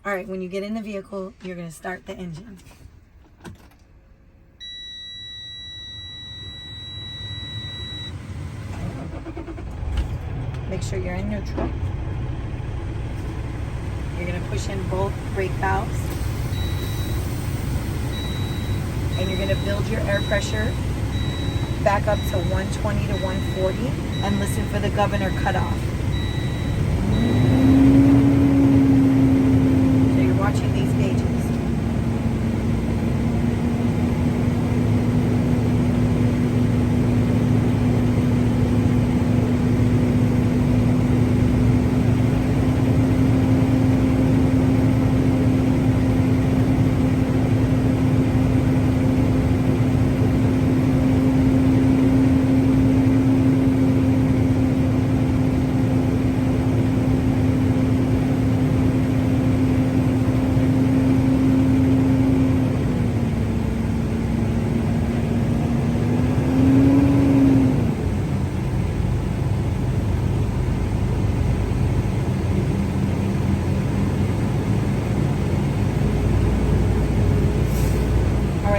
All right, when you get in the vehicle, you're going to start the engine. Make sure you're in neutral. You're going to push in both brake valves. And you're going to build your air pressure back up to 120 to 140 and listen for the governor cutoff. So you're watching these gauges.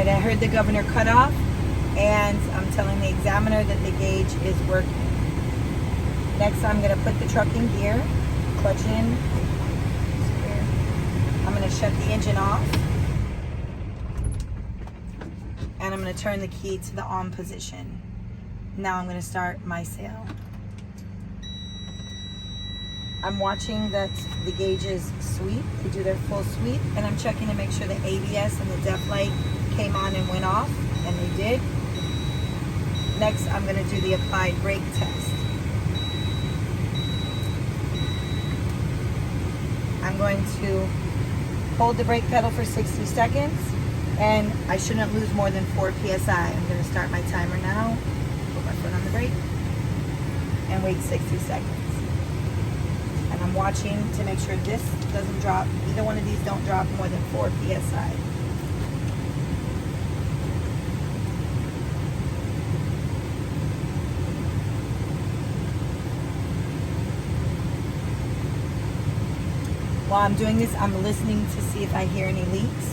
I heard the governor cut off, and I'm telling the examiner that the gauge is working. Next, I'm going to put the truck in gear, clutch in. I'm going to shut the engine off, and I'm going to turn the key to the on position. Now I'm going to start my sail. I'm watching that the gauges sweep. They do their full sweep, and I'm checking to make sure the ABS and the depth light came on and went off, and they did. Next, I'm going to do the applied brake test. I'm going to hold the brake pedal for 60 seconds, and I shouldn't lose more than 4 psi. I'm going to start my timer now, put my foot on the brake, and wait 60 seconds. And I'm watching to make sure this doesn't drop, either one of these don't drop more than 4 psi. While I'm doing this, I'm listening to see if I hear any leaks.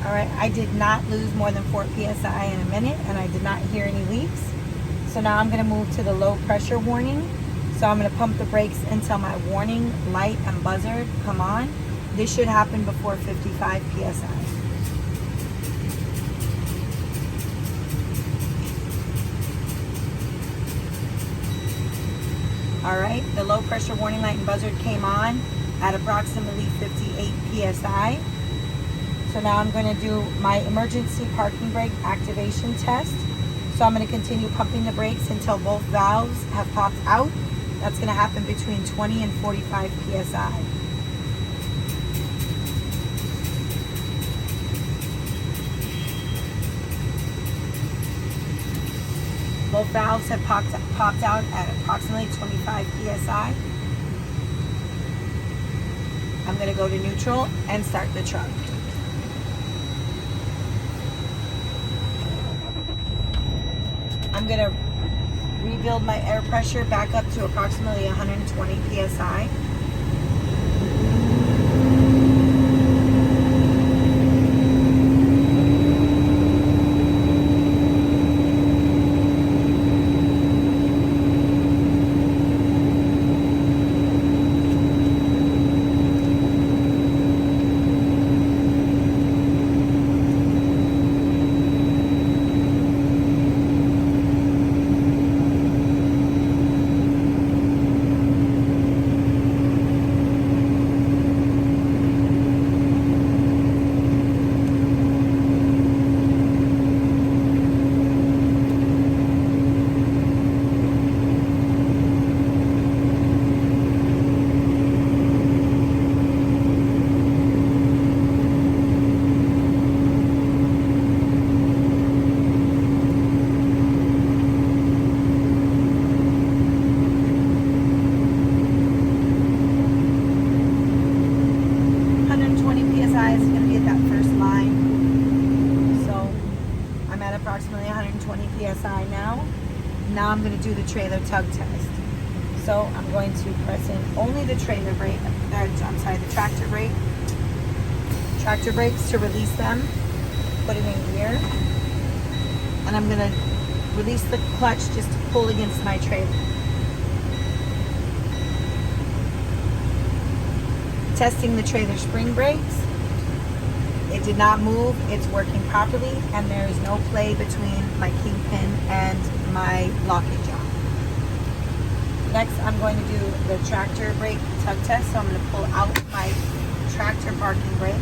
Alright, I did not lose more than 4 psi in a minute, and I did not hear any leaks. So now I'm going to move to the low pressure warning. So I'm going to pump the brakes until my warning light and buzzer come on. This should happen before 55 psi. Alright, the low pressure warning light and buzzer came on at approximately 58 psi. So now I'm going to do my emergency parking brake activation test. So I'm going to continue pumping the brakes until both valves have popped out. That's going to happen between 20 and 45 psi. Both valves have popped out at approximately 25 psi. I'm going to go to neutral and start the truck. I'm going to rebuild my air pressure back up to approximately 120 psi. PSI now. Now I'm going to do the trailer tug test. So I'm going to press in only the trailer brake, the tractor brake. Tractor brakes to release them. Put it in gear. And I'm going to release the clutch just to pull against my trailer. Testing the trailer spring brakes. It did not move. It's working properly, and there is no play between my kingpin and my lockage jaw. Next, I'm going to do the tractor brake tug test. So I'm going to pull out my tractor parking brake.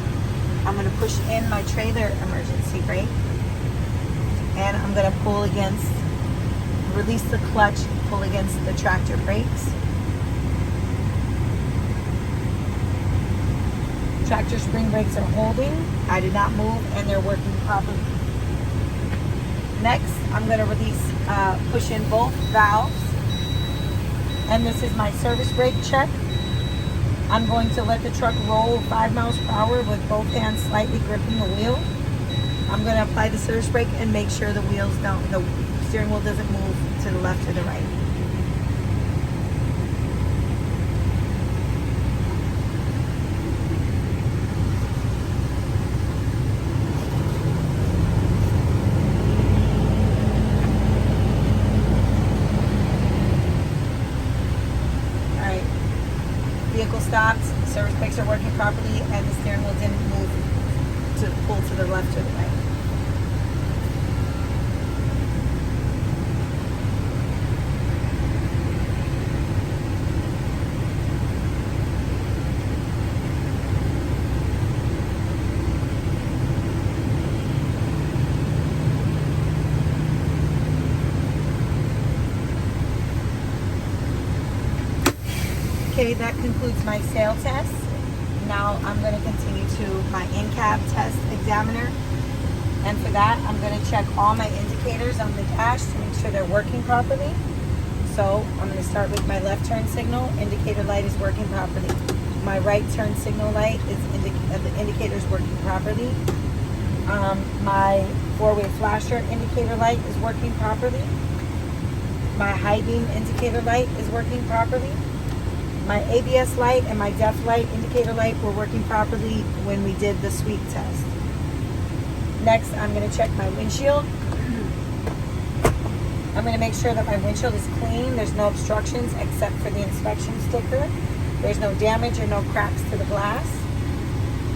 I'm going to push in my trailer emergency brake, and I'm going to release the clutch, pull against the tractor brakes. Tractor spring brakes are holding. I did not move, and they're working properly. Next, I'm going to push in both valves. And this is my service brake check. I'm going to let the truck roll 5 miles per hour with both hands slightly gripping the wheel. I'm going to apply the service brake and make sure the steering wheel doesn't move to the left or the right. Vehicle stopped, service brakes are working properly, and the steering wheel didn't move to pull to the left or the right. Okay, that concludes my sail test. Now I'm going to continue to my in-cab test examiner. And for that, I'm going to check all my indicators on the dash to make sure they're working properly. So I'm going to start with my left turn signal. Indicator light is working properly. My right turn signal light the indicator is working properly. My four-way flasher indicator light is working properly. My high beam indicator light is working properly. My ABS light and my def light indicator light were working properly when we did the sweep test. Next, I'm going to check my windshield. I'm going to make sure that my windshield is clean. There's no obstructions except for the inspection sticker. There's no damage or no cracks to the glass.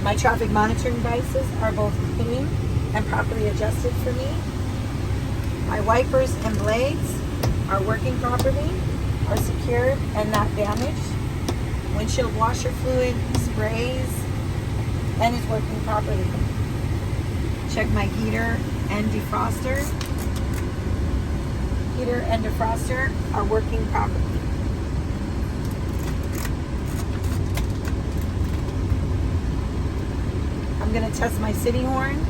My traffic monitoring devices are both clean and properly adjusted for me. My wipers and blades are working properly, are secured and not damaged. Windshield washer fluid sprays and is working properly. Check my heater and defroster. Heater and defroster are working properly. I'm going to test my city horn.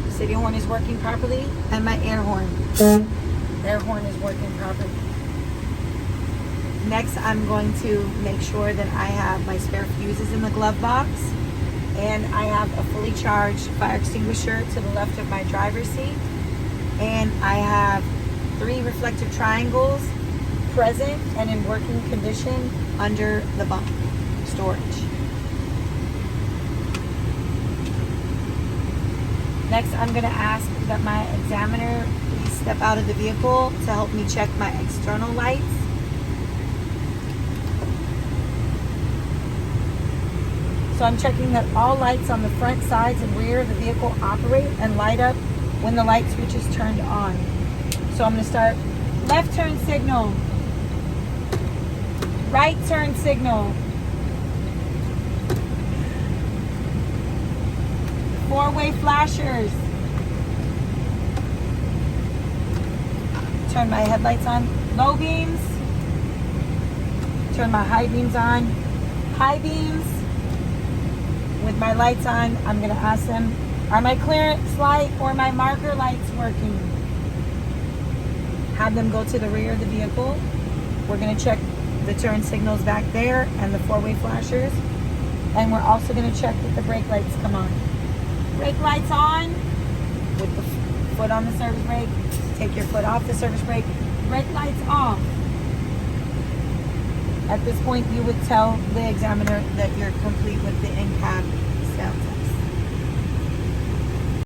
City horn is working properly, and my air horn. Air horn is working properly. Next, I'm going to make sure that I have my spare fuses in the glove box, and I have a fully charged fire extinguisher to the left of my driver's seat, and I have 3 reflective triangles present and in working condition under the bunk storage. Next, I'm going to ask that my examiner please step out of the vehicle to help me check my external lights. So I'm checking that all lights on the front, sides, and rear of the vehicle operate and light up when the light switch is turned on. So I'm going to start left turn signal, right turn signal, 4-way flashers, turn my headlights on, low beams, turn my high beams on, high beams. With my lights on, I'm going to ask them, are my clearance light or my marker lights working? Have them go to the rear of the vehicle. We're going to check the turn signals back there and the 4-way flashers. And we're also going to check that the brake lights come on. Brake lights on with the foot on the service brake. Take your foot off the surface brake. Brake lights off. At this point, you would tell the examiner that you're complete with the in-cab sales.